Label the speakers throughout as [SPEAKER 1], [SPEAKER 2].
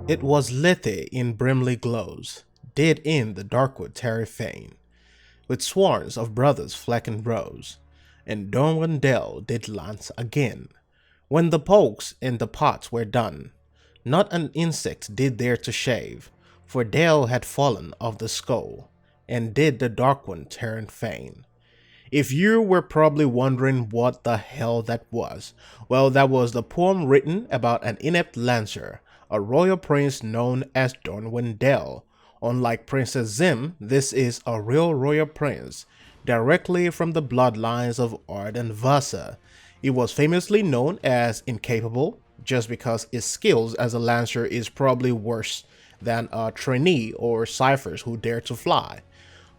[SPEAKER 1] It was Lethe in brimley glows, did in the darkwood tarry fain, with swarms of brothers flecking rose, and Dornwin Dell did lance again. When the pokes in the pots were done, not an insect did dare to shave, for Dell had fallen of the skull, and did the dark one turn fain. If you were probably wondering what the hell that was, well, that was the poem written about an inept lancer, a royal prince known as Dornwin Dell. Unlike Princess Zim, this is a real royal prince, directly from the bloodlines of Ard and Vasa. He was famously known as incapable, just because his skills as a lancer is probably worse than a trainee or ciphers who dare to fly.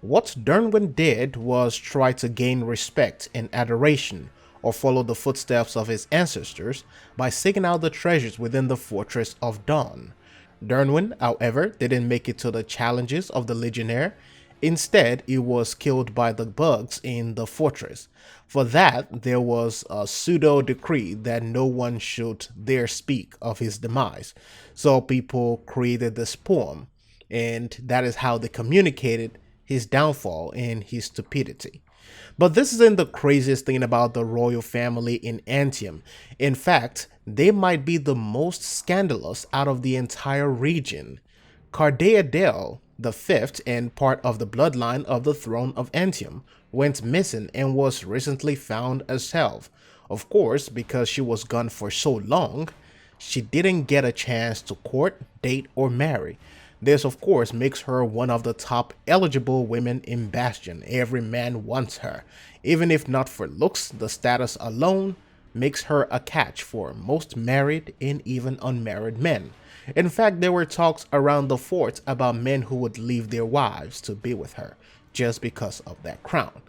[SPEAKER 1] What Dornwin did was try to gain respect and adoration, or follow the footsteps of his ancestors by seeking out the treasures within the Fortress of Dawn. Dornwin, however, didn't make it to the challenges of the Legionnaire. Instead, he was killed by the bugs in the fortress. For that, there was a pseudo decree that no one should dare speak of his demise. So people created this poem, and that is how they communicated his downfall and his stupidity. But this isn't the craziest thing about the royal family in Anthem. In fact, they might be the most scandalous out of the entire region. Cardeadel, the fifth and part of the bloodline of the throne of Anthem, went missing and was recently found herself. Of course, because she was gone for so long, she didn't get a chance to court, date, or marry. This, of course, makes her one of the top eligible women in Bastion. Every man wants her. Even if not for looks, the status alone makes her a catch for most married and even unmarried men. In fact, there were talks around the fort about men who would leave their wives to be with her just because of that crown.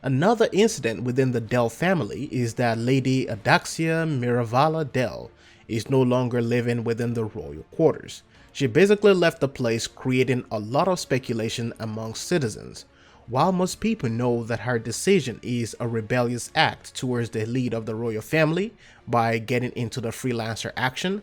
[SPEAKER 1] Another incident within the Dell family is that Lady Adaxia Miravala Dell is no longer living within the royal quarters. She basically left the place, creating a lot of speculation amongst citizens. While most people know that her decision is a rebellious act towards the lead of the royal family by getting into the freelancer action,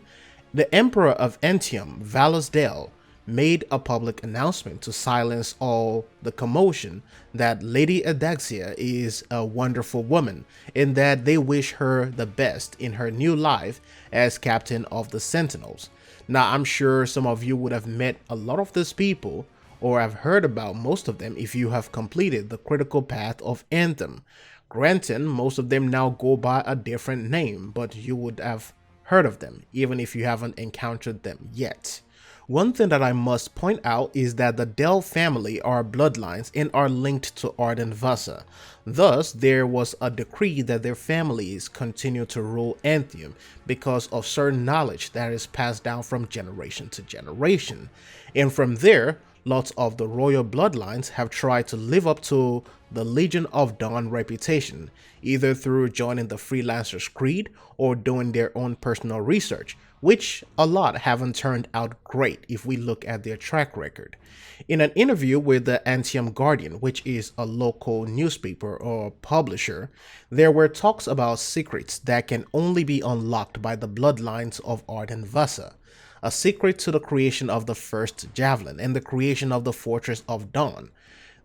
[SPEAKER 1] the Emperor of Anthem, VALUS Dell, made a public announcement to silence all the commotion that Lady Adaxia is a wonderful woman and that they wish her the best in her new life as captain of the Sentinels. Now, I'm sure some of you would have met a lot of these people or have heard about most of them if you have completed the critical path of Anthem. Granted, most of them now go by a different name, but you would have heard of them even if you haven't encountered them yet. One thing that I must point out is that the Dell family are bloodlines and are linked to Ard and Vasa. Thus, there was a decree that their families continue to rule Anthem because of certain knowledge that is passed down from generation to generation. And from there, lots of the royal bloodlines have tried to live up to the Legion of Dawn reputation, either through joining the Freelancers Creed or doing their own personal research, which a lot haven't turned out great if we look at their track record. In an interview with the Anthem Guardian, which is a local newspaper or publisher, there were talks about secrets that can only be unlocked by the bloodlines of Ard and Vasa. A secret to the creation of the first javelin and the creation of the Fortress of Dawn.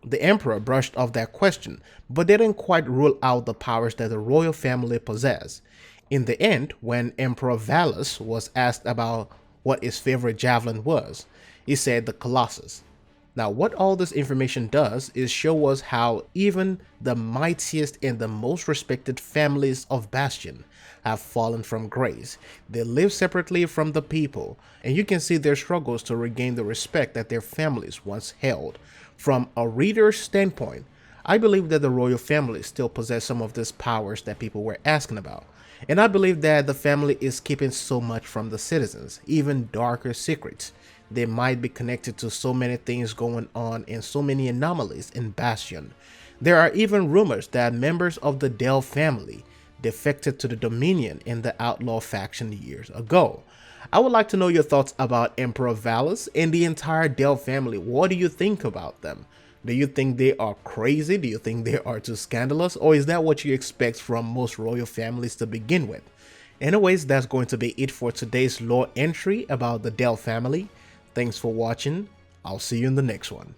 [SPEAKER 1] The Emperor brushed off that question, but didn't quite rule out the powers that the royal family possess. In the end, when Emperor Valus was asked about what his favorite javelin was, he said the Colossus. Now, what all this information does is show us how even the mightiest and the most respected families of Bastion have fallen from grace. They live separately from the people, and you can see their struggles to regain the respect that their families once held. From a reader's standpoint, I believe that the royal family still possess some of these powers that people were asking about. And I believe that the family is keeping so much from the citizens, even darker secrets. They might be connected to so many things going on and so many anomalies in Bastion. There are even rumors that members of the Dell family defected to the Dominion in the Outlaw faction years ago. I would like to know your thoughts about Emperor Valus and the entire Dell family. What do you think about them? Do you think they are crazy? Do you think they are too scandalous? Or is that what you expect from most royal families to begin with? Anyways, that's going to be it for today's lore entry about the Dell family. Thanks for watching. I'll see you in the next one.